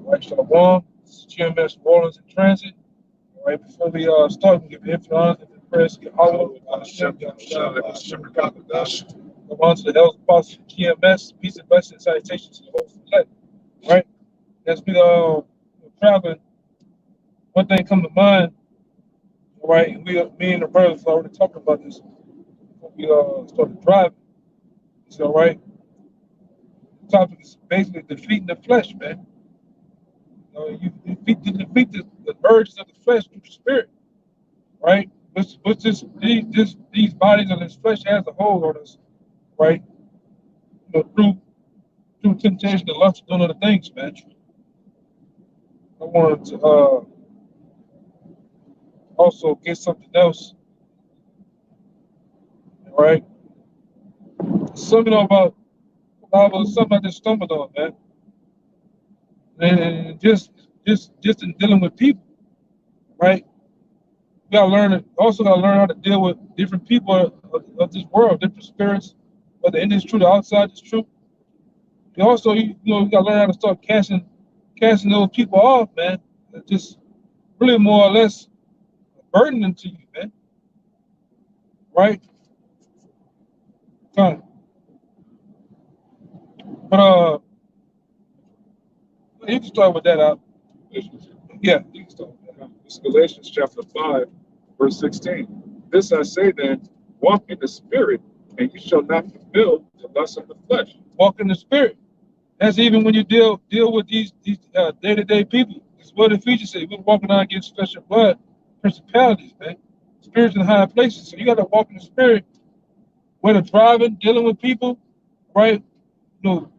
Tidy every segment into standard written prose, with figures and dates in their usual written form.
Right, Shalom. This is GMS Rollins in Transit. All right, before we start, we give infinite honor to the prayers of Yahweh, Hashem, come on to the elders, apostles of GMS, peace and blessings, salutations to the whole select. Right, as we traveling, one thing come to mind. All right, me and the brothers already talking about this before we started driving. So, all right, the topic is basically defeating the flesh, man. You defeat the urges of the flesh through the spirit, right? What's these bodies of this flesh has a hold on us, right? Through temptation, the lust, doing other things, man. I wanted to also get something else, right? Something about something I just stumbled on, man. And just in dealing with people, right? We gotta learn. Also gotta learn how to deal with different people of this world, different spirits, whether in this truth or outside this truth. You also, you gotta learn how to start casting those people off, man. They're just really more or less burdening to you, man. Right? Fine. But you can start with that out. Yeah, you can start with that. It's Galatians chapter 5, verse 16. This I say then, walk in the spirit, and you shall not fulfill the lust of the flesh. Walk in the spirit. That's even when you deal with these day-to-day people. This is what Ephesians says. We're walking out against flesh and blood, principalities, man. Spirits in higher places. So you got to walk in the spirit. Whether driving, dealing with people, right? Time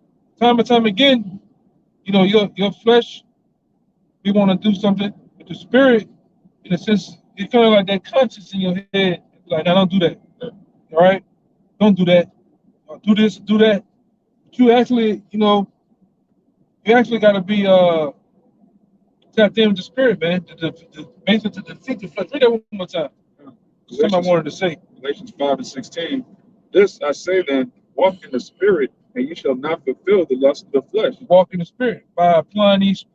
and time again, your flesh, we want to do something. But the spirit, in a sense, it's kind of like that conscience in your head. Like, now don't do that. All right? Don't do that. Do this, do that. But you actually, you actually got to be tapped in with the spirit, man. Basically to defeat the flesh. Read that one more time. Something I wanted to say. Galatians 5 and 16. This I say then, walk in the spirit, and you shall not fulfill the lust of the flesh. Walk in the spirit by applying these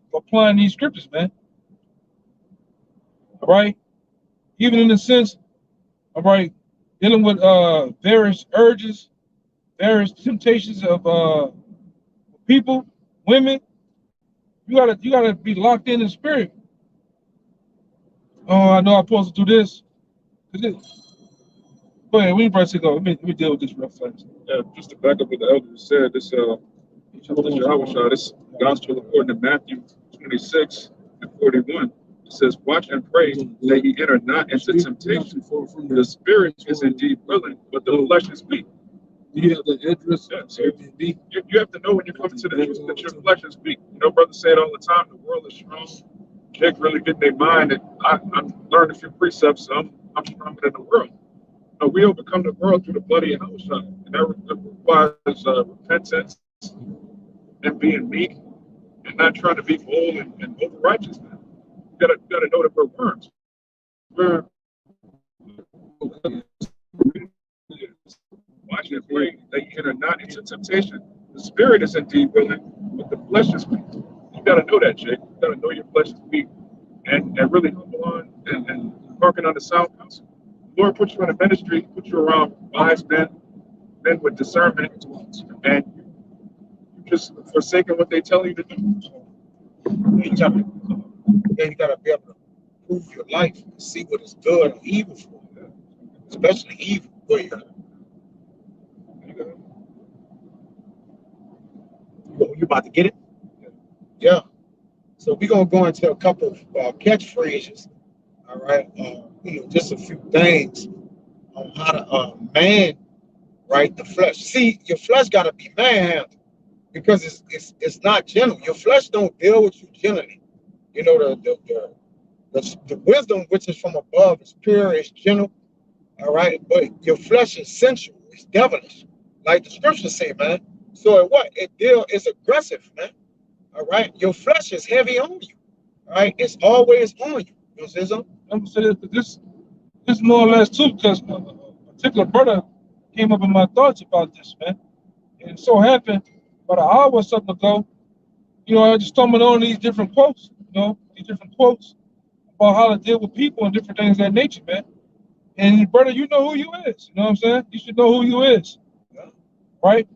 scriptures, man. All right? Even in the sense, all right, dealing with various urges, various temptations of people, women, you gotta be locked in the spirit. Oh, I know I'm supposed to do this. Go ahead, we probably go. Let me deal with this real fast. Yeah, just to back up what the elders said, this gospel according to Matthew 26 and 41. It says, watch and pray that ye enter not into temptation. The spirit is indeed willing, but the flesh is weak. You have the address. Yeah, so you have to know when you come into the truth that your flesh is weak. Brothers say it all the time, the world is strong. They really get in their mind that I'm learning a few precepts, so I'm stronger than the world. We overcome the world through the blood of Yahushua, and that requires repentance and being meek and not trying to be bold and over righteous. Man. You gotta know that we're worms. We're watching and pray that you enter not into temptation. The spirit is indeed willing, but the flesh is weak. You gotta know that, Jake. You gotta know your flesh is weak and really humble on and working on the sound counsel. The Lord put you in a ministry, put you around wise men with discernment, and you just forsaken what they tell you to do. You gotta be able to prove your life and see what is good or evil for you, especially evil. You about to get it? Yeah. So we're gonna go into a couple of catchphrases. All right. Just a few things on how to man right the flesh. See, your flesh gotta be manhandled because it's not gentle. Your flesh don't deal with you gently. The wisdom which is from above is pure, it's gentle. All right, but your flesh is sensual, it's devilish, like the scriptures say, man. So it's aggressive, man. All right, your flesh is heavy on you. All right, it's always on you. You know what I'm saying? I'm gonna say this more or less too, because a particular brother came up in my thoughts about this, man. And it so happened about an hour or something ago, you know, I just stumbled on these different quotes, you know, these different quotes about how to deal with people and different things of that nature, man. And brother, you know who you is. You know what I'm saying? You should know who you is, right?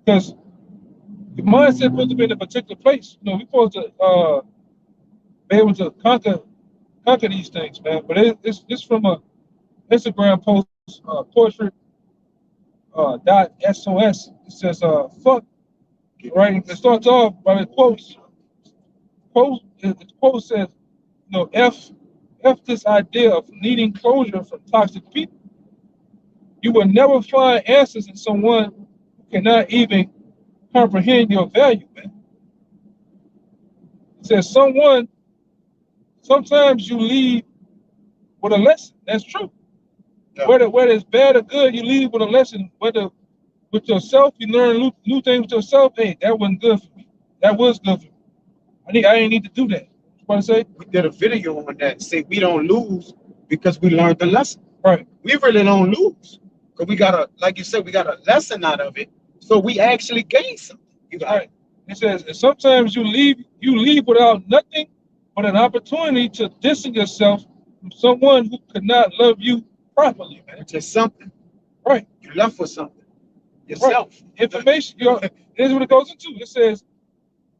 Because your mindset supposed to be in a particular place. You know, we're supposed to be able to conquer these things, man. But it's from a Instagram post, poetry .sos. It says, fuck, right? It starts off by the quotes. The quote says, you know, F this idea of needing closure from toxic people. You will never find answers in someone who cannot even comprehend your value, man. It says sometimes you leave with a lesson. That's true. Yeah. Whether it's bad or good, you leave with a lesson. Whether with yourself, you learn new things with yourself. Hey, that wasn't good for me. That was good for me. I didn't need to do that. What I say? We did a video on that. Say we don't lose because we learned the lesson. Right. We really don't lose because we got like you said, we got a lesson out of it. So we actually gain something. You got right. It says sometimes you leave without nothing but an opportunity to distance yourself from someone who could not love you properly, man. Just something. Right. You left with something. Yourself. Right. Information. You know, here's what it goes into. It says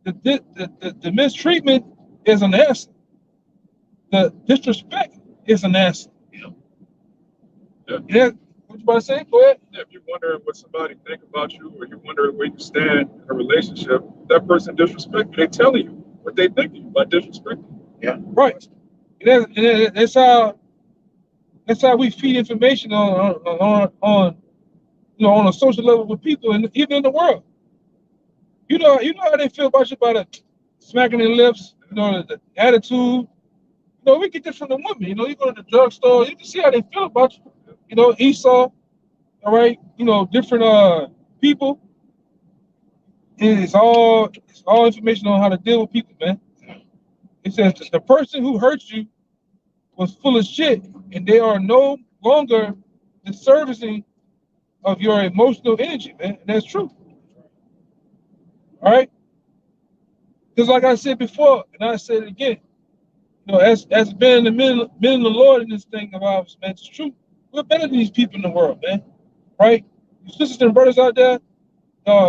the mistreatment is an answer. The disrespect is an answer. Yeah. What you about to say? Go ahead. Yeah, if you're wondering what somebody think about you, or you're wondering where you stand in a relationship, that person disrespect you. They telling you what they think of you by disrespecting you. Yeah. Right. And that's how we feed information on you know, on a social level with people and even in the world. You know how they feel about you by the smacking their lips, you know, the attitude. You know, we get this from the women. You know, you go to the drugstore, you can see how they feel about you. You know, Esau, all right, you know, different people. It's all information on how to deal with people, man. It says the person who hurt you was full of shit, and they are no longer the servicing of your emotional energy, man. And that's true. All right? Because like I said before, and I said it again, you know, as being in the middle of the Lord in this thing of ours, man, it's true. We're better than these people in the world, man. Right? You sisters and brothers out there,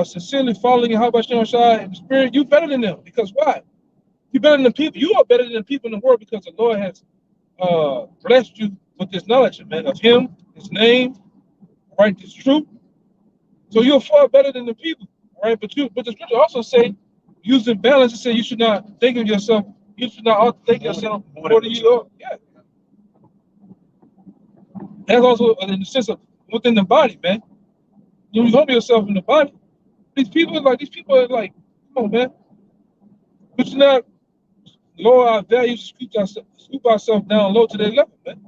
sincerely following how about you Shai in the spirit, you better than them. Because why? You better than the people. You are better than the people in the world because the Lord has blessed you with this knowledge, man, of Him, His name, right? This truth. So you're far better than the people, right? But the scripture also say, using balance, it say you should not think of yourself. You should not think of yourself more than you are. Yeah. That's also in the sense of within the body, man. You humble yourself in the body. These people are like, come on, man. We should not lower our values, scoop ourselves down low to their level, man.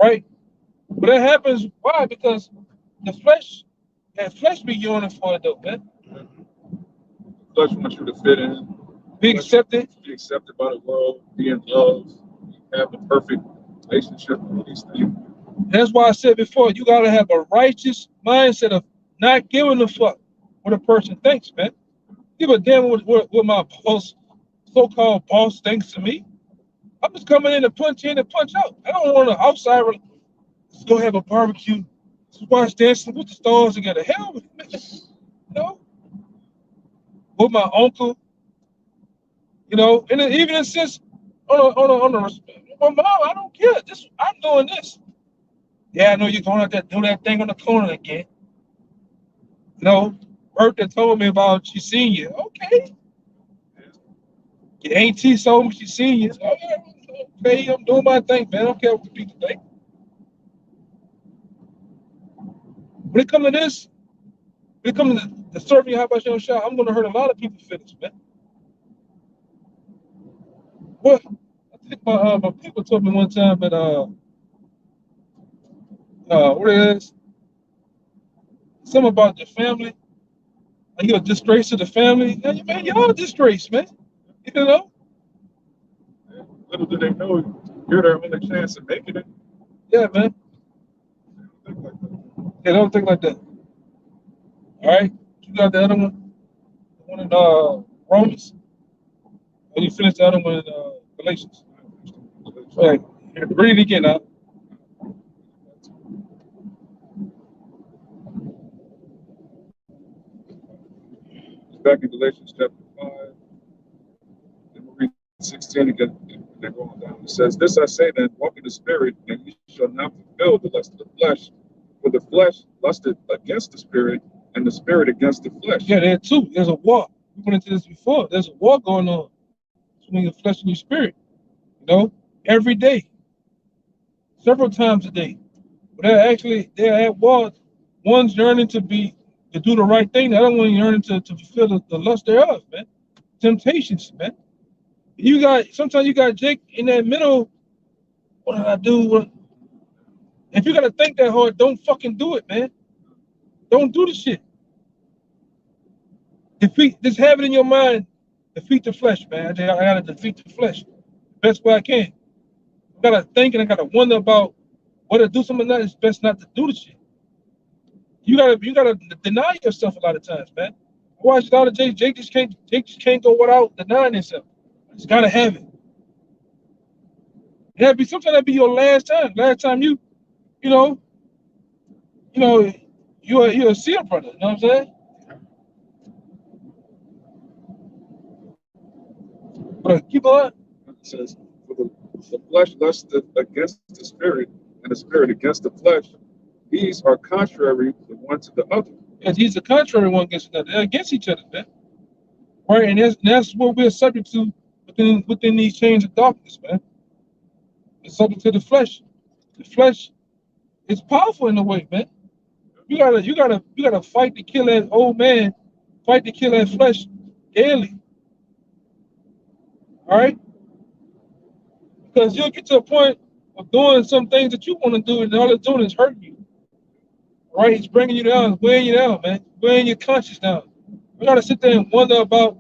Right? But that happens, why? Because the flesh be yearning for it though, man. Flesh wants you to fit in. Be accepted. Be accepted by the world, be in love, have the perfect relationship with all these things. That's why I said before, you gotta have a righteous mindset of not giving a fuck what a person thinks, man. Give a damn what my boss, so-called boss thinks of me. I'm just coming in to punch in and punch out. I don't want to outside. Let's go have a barbecue. Let's watch Dancing with the Stars together. Hell, man. You know, with my uncle. You know, and then even in sense on the respect. My mom, I don't care. I'm doing this. Yeah, I know you're going to do that thing on the corner again. You know, Bertha told me about she seen you. Okay. Your auntie told me she seen you. Oh, yeah, okay, I'm doing my thing, man. I don't care what the people think. When it comes to this, when it comes to the serving, how about your shot? I'm going to hurt a lot of people's feelings, man. Well, I think my people told me one time that what it is, something about the family. Are you a disgrace to the family? Man, y'all a disgrace, man. You know? Little do they know you're their only chance of making it. Yeah, man. They don't think like that. All right, you got the other one. one in Romans, and you finished the other one in Galatians. Right. Read it again now. Back in Galatians chapter 5, and we'll read 16 again, and then go on down. It says, "This I say then, walk in the spirit, and ye shall not fulfill the lust of the flesh. For the flesh lusteth against the spirit, and the spirit against the flesh." Yeah, there too. There's a war. We went into this before. There's a war going on between your flesh and your spirit. You know, every day, several times a day. But they're at war. One's yearning to do the right thing. The other one yearning to fulfill the lust thereof, man. Temptations, man. Sometimes you got Jake in that middle. What did I do? If you gotta think that hard, don't fucking do it, man. Don't do the shit. Just have it in your mind. Defeat the flesh, man. I gotta defeat the flesh the best way I can. I gotta think and I gotta wonder about whether to do something or not. It's best not to do the shit. You gotta deny yourself a lot of times, man. I watched a lot of Jake. Jake just can't go without denying himself. Just gotta have it. Sometimes that'd be your last time. Last time you're a SEAL brother. You know what I'm saying? But keep on. It says, "For the flesh lusteth against the spirit, and the spirit against the flesh. These are contrary the one to the other." Yes, he's the contrary one against another. They're against each other, man. Right, and that's what we're subject to within these chains of darkness, man. It's subject to the flesh. The flesh is powerful in a way, man. You gotta fight to kill that old man, fight to kill that flesh daily. All right? Because you'll get to a point of doing some things that you want to do, and all it's doing is hurting you. All right? It's bringing you down, it's weighing you down, man. Weighing your conscience down. You gotta sit there and wonder about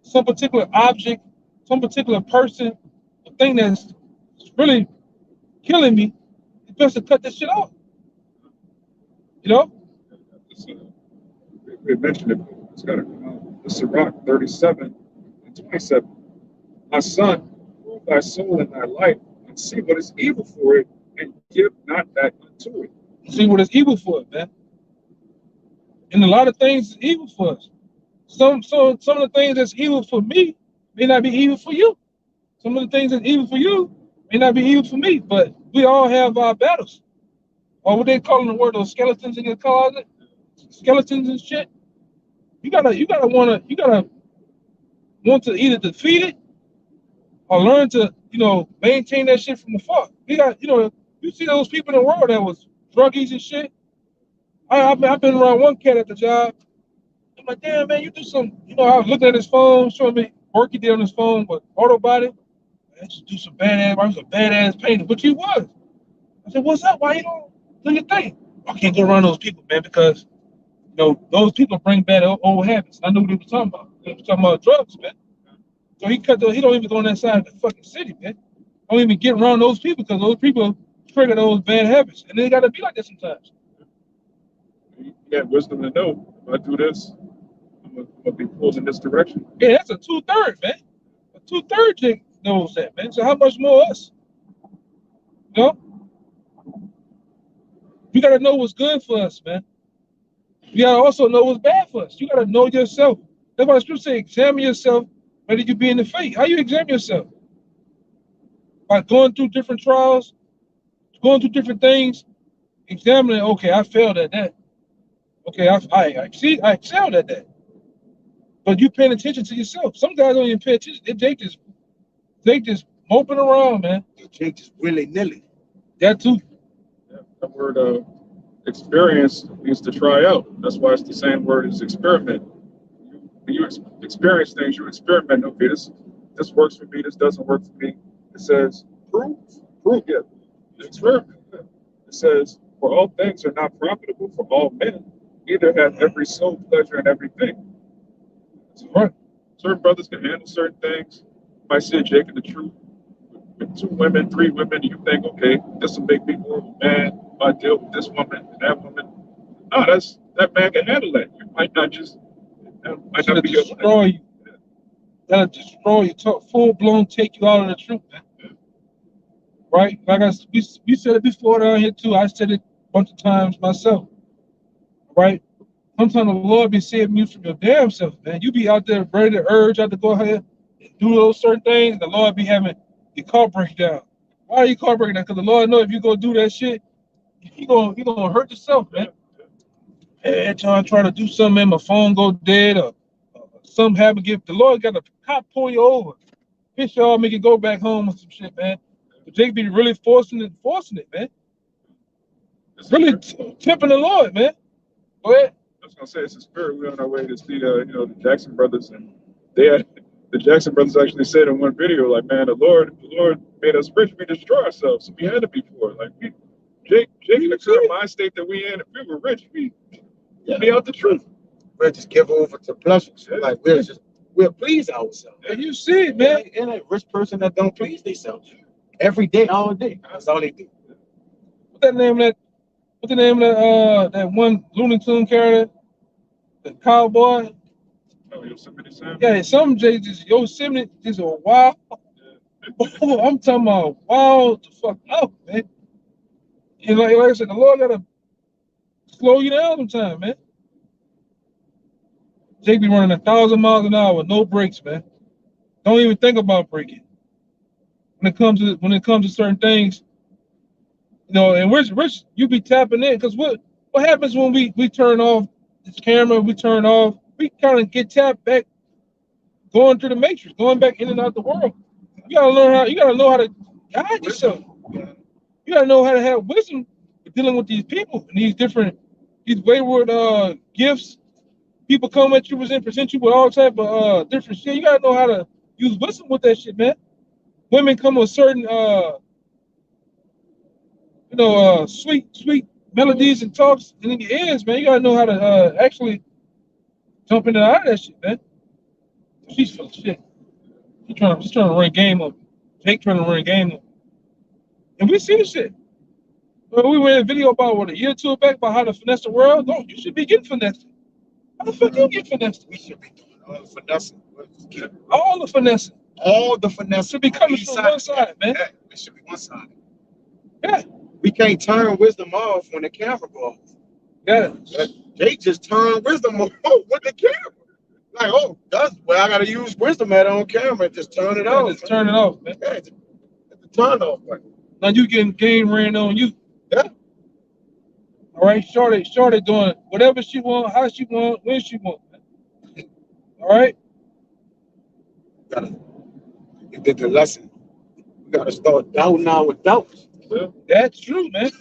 some particular object, some particular person, a thing that's really killing me. It's best to cut this shit off. You know? We mentioned it. It's got to come out. The Sirach 37 and 27. "My son, prove thy soul and thy life, and see what is evil for it, and give not back unto it." See what is evil for it, man. And a lot of things is evil for us. Some of the things that's evil for me may not be evil for you. Some of the things that's evil for you may not be evil for me. But we all have our battles. Or what they call in the word, those skeletons in your closet, skeletons and shit. You gotta want to either defeat it or learn to, maintain that shit from afar. You see those people in the world that was druggies and shit. I've been around one cat at the job. I'm like, damn, man, you do some, I was looking at his phone, showing me work he did on his phone with auto body. I just do some badass, I was a badass painter, which he was. I said, what's up? Why you don't do your thing? I can't go around those people, man, because, those people bring bad old habits. I knew what he was talking about. He was talking about drugs, man. So he don't even go on that side of the fucking city, man. Don't even get around those people because those people trigger those bad habits. And they got to be like that sometimes. You got wisdom to know, if I do this, I'm going to be pulled in this direction. Yeah, that's a 2/3, man. A 2/3 chick knows that, man. So how much more us? You got to know what's good for us, man. You got to also know what's bad for us. You got to know yourself. That's why the scripture says, examine yourself, whether you be in the faith. How you examine yourself? By going through different trials, going through different things, examining, okay, I failed at that. Okay, I excelled at that. But you paying attention to yourself. Some guys don't even pay attention. They just moping around, man. They just willy-nilly. That too. Yeah, that word experience means to try out. That's why it's the same word as experiment. When you experience things, you experiment. Okay, this works for me. This doesn't work for me. It says prove it. Experiment. It says, for all things are not profitable for all men. Neither have every soul pleasure in everything. That's right. Certain brothers can handle certain things. You might see a Jake in the truth with 2 women, 3 women, and you think, okay, this will make me more of a man if I deal with this woman and that woman. No, that man can handle that. You might not just That might That'll not be your life. destroy you. That'll destroy you. Full blown take you out of the truth, man. Right? Like we said it before down here too. I said it a bunch of times myself. Right? Sometimes the Lord be saving you from your damn self, man. You be out there ready to urge out to go ahead and do those certain things. The Lord be having your car break down. Why are you car breaking down? Because the Lord know if you go do that shit, you gonna hurt yourself, man. Every time I try to do something, man, my phone go dead or something happen. The Lord got a cop pull you over, piss you off, make you go back home or some shit, man. But they be really forcing it, man. Really tipping the Lord, man. Go ahead. I was gonna say it's a spirit. We're on our way to see the Jackson brothers, and the Jackson brothers actually said in one video, like, man, the Lord made us rich, we destroy ourselves. So we had to be poor. Like Jake in the current mind state that we in, if we were rich, we'd be out the truth. We'll just give over to pleasures. Yeah. Like we'll please ourselves. And you see it, man. And a rich person that don't please themselves every day, all day. That's all they do. What's the name of that one Looney Tune character? The cowboy? Oh, Yosemite Sam? Yeah, some just Yosemite is a wild. I'm talking about wild the fuck out, man. And like I said, the Lord gotta slow you down sometimes, man. Jake be running 1,000 miles an hour with no brakes, man. Don't even think about braking. When it comes to certain things, and Rich, you be tapping in, because what happens when we turn off this camera, we kind of get tapped back, going through the matrix, going back in and out the world. You gotta know how to guide yourself. You gotta know how to have wisdom dealing with these people and these wayward gifts. People come at you and present you with all type of different shit. You gotta know how to use wisdom with that shit, man. Women come with certain sweet melodies and talks in your ears, man. You gotta know how to actually jump in and out of that shit, man. She's full of shit. She's trying to run game up. Jake trying to run game up. And we see the shit. Well, we made a video about a year or two back about how to finesse the world. No, you should be getting finessed. How the fuck you get finessed? We should be doing all the finessing. All the finessing. All the finessing should be coming from one side, man. Yeah, it should be one side. Yeah. We can't turn wisdom off when the camera goes off. Yeah. Jake just turned wisdom off with the camera. Like, oh, that's where I gotta use wisdom at on camera. Just turn it off. Just turn it off, man. Yeah, it's the turn off button. Now you getting game ran on you. Yeah. All right, Shorty doing whatever she want, how she want, when she want. All right. You did the lesson. We gotta start doubting our doubts. Yeah. That's true, man.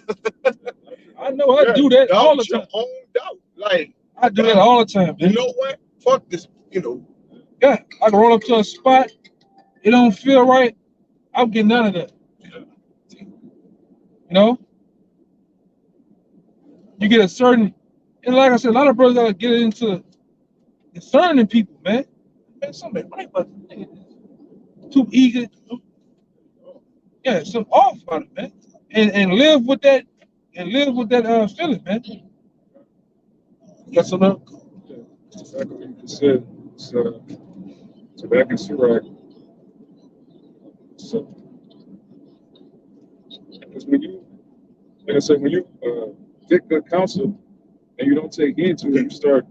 I know I do that all the time. Your own doubt. Like, I do that all the time, man. You know what? Fuck this, Yeah, I can roll up to a spot. It don't feel right. I'm getting none of that. You get a certain, and like I said, a lot of brothers gotta get into discerning people, man. Man, something right about this nigga. Too eager. Yeah, some off about it, man. And live with that, feeling, man. Got some up? Yeah, exactly what you just said. So back in Sirach. So, because when you get good counsel and you don't take heed to it,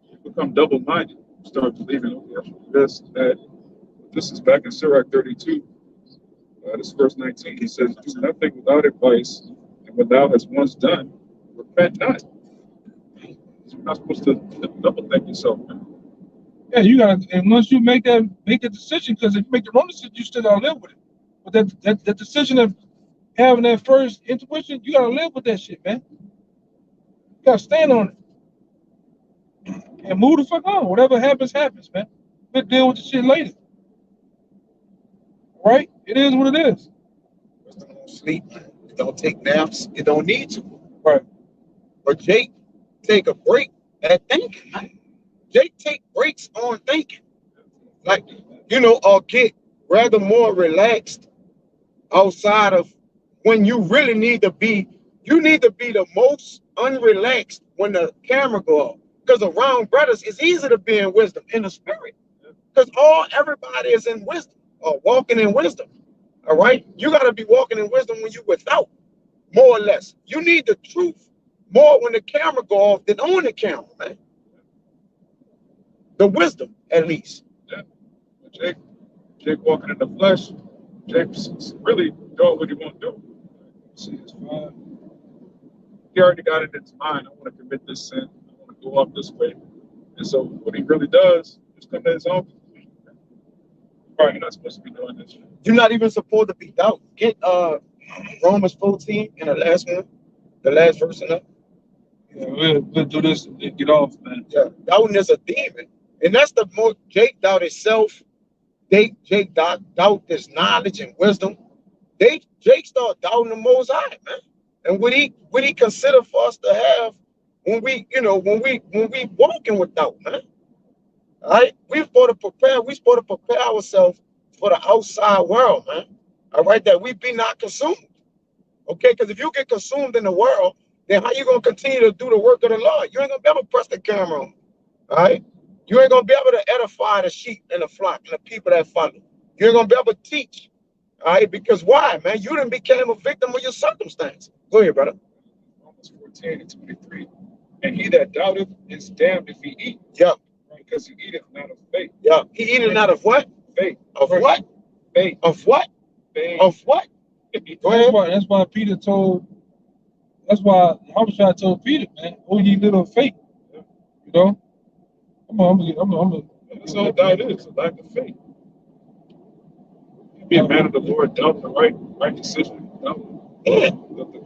you become double-minded. You start believing, okay, this, that. This is back in Sirach 32. This is verse 19. He says, do nothing without advice, and what thou hast once done, repent not. You're not supposed to double think yourself, man. Yeah, you gotta, and once you make the decision, because if you make the wrong decision, you still gotta live with it. But that decision of having that first intuition, you gotta live with that shit, man. You gotta stand on it. And move the fuck on. Whatever happens, man. We'll deal with the shit later. Right? It is what it is. Don't sleep. You don't take naps. You don't need to. Right. Or Jake, take a break at thinking. Jake take breaks on thinking. Like, or get rather more relaxed outside of when you really need to be. You need to be the most unrelaxed when the camera go off. Because around brothers, it's easy to be in wisdom in the spirit. Because everybody is in wisdom or walking in wisdom. All right. You got to be walking in wisdom when you without, more or less. You need the truth more when the camera go off than on the camera, man. The wisdom, at least. Yeah. Jake walking in the flesh. Jake's really doing what he want to do. See, it's fine. He already got it in his mind. I want to commit this sin. I want to go up this way. And so what he really does is come to his own conclusion. Right, you're not supposed to be doing this. You're not even supposed to be doubt. Get Romans 14 in the last one, the last verse in that. Yeah, we'll do this and then get off, man. Yeah, doubting is a demon. And that's the most Jake doubted self. Jake doubt his knowledge and wisdom. Jake started doubting the Most High, man. And what he consider for us to have when we walking with doubt, man. All right, we supposed to prepare ourselves for the outside world, man. All right, that we be not consumed. Okay, because if you get consumed in the world, then how you gonna continue to do the work of the Lord? You ain't gonna be able to press the camera on. All right, you ain't gonna be able to edify the sheep and the flock and the people that follow. You ain't gonna be able to teach. All right, because why, man? You done became a victim of your circumstance. Go ahead, brother. Romans 14 and 23. And he that doubteth is damned if he eat. Yeah. Because he eateth not of faith. Yeah. He eateth not of what? Faith. Of what? Faith. Of what? Faith. Of what? Go ahead. That's why Peter told. That's why Abishai told Peter, man, "Oh, ye little faith." You know. That's all doubt is, a lack of faith. Be a man of the Lord, doubt the right decision. The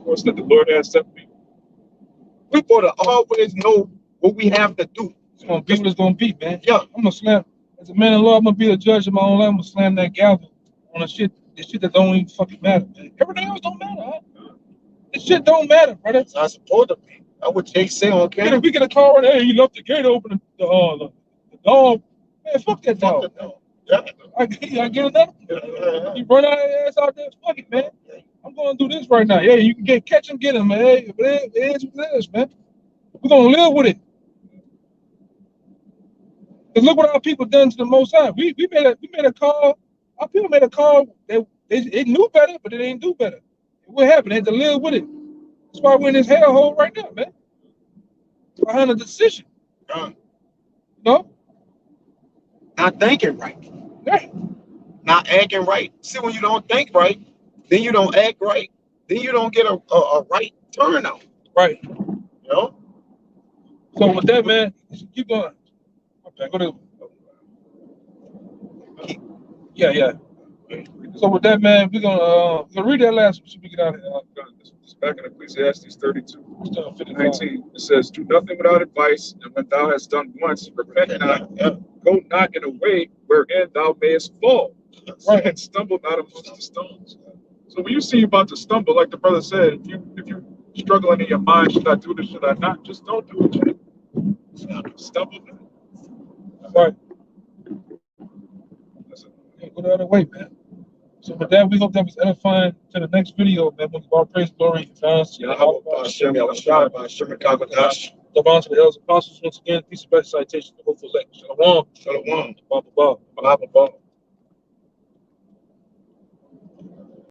course that the Lord has set me. We gotta always know what we have to do. It's gonna be what it's gonna be, man. Yeah. I'm gonna slam. As a man of law, I'm gonna be a judge of my own life. I'm gonna slam that gavel on the shit that don't even fucking matter, man. Everything else don't matter, huh? This shit don't matter, brother. It's not supposed to be. That's what Jake say on camera. We get a call right, hey, he left the gate open, the dog. Man, fuck that dog. Yeah. I get another. You run out of ass out there, fuck it, man. I'm gonna do this right now. Yeah, you can catch him, get him, man. Hey, it is what it is, man. We're gonna live with it. Cause look what our people done to the Most High. We made a call. Our people made a call. They knew better, but they didn't do better. What happened? They had to live with it. That's why we're in this hellhole right now, man. Behind a decision. No? Not thinking right. Right. Not acting right. See, when you don't think right, then you don't act right, then you don't get a right turnout. Right. You know? So with that, man, keep going. Okay, go to. Yeah. So with that, man, we're gonna read that last one so we get out of here. It's back in Ecclesiastes 32:19. It says, "Do nothing without advice, and when thou hast done once, repent not. Go not in a way wherein thou mayest fall, Right. and stumble not amongst the stones." So when you see you about to stumble, like the brother said, if you struggling in your mind, should I do this, should I not? Just don't do it. Stumble. Right. Yeah, go the other way, man. So with that, we hope that was edifying. To the next video, man. We'll give all praise, glory, and thanks. The Divine to the elders apostles once again. Peace and blessings, citation, the hopeful elect. Shalom. Shalom. Baba. Baba.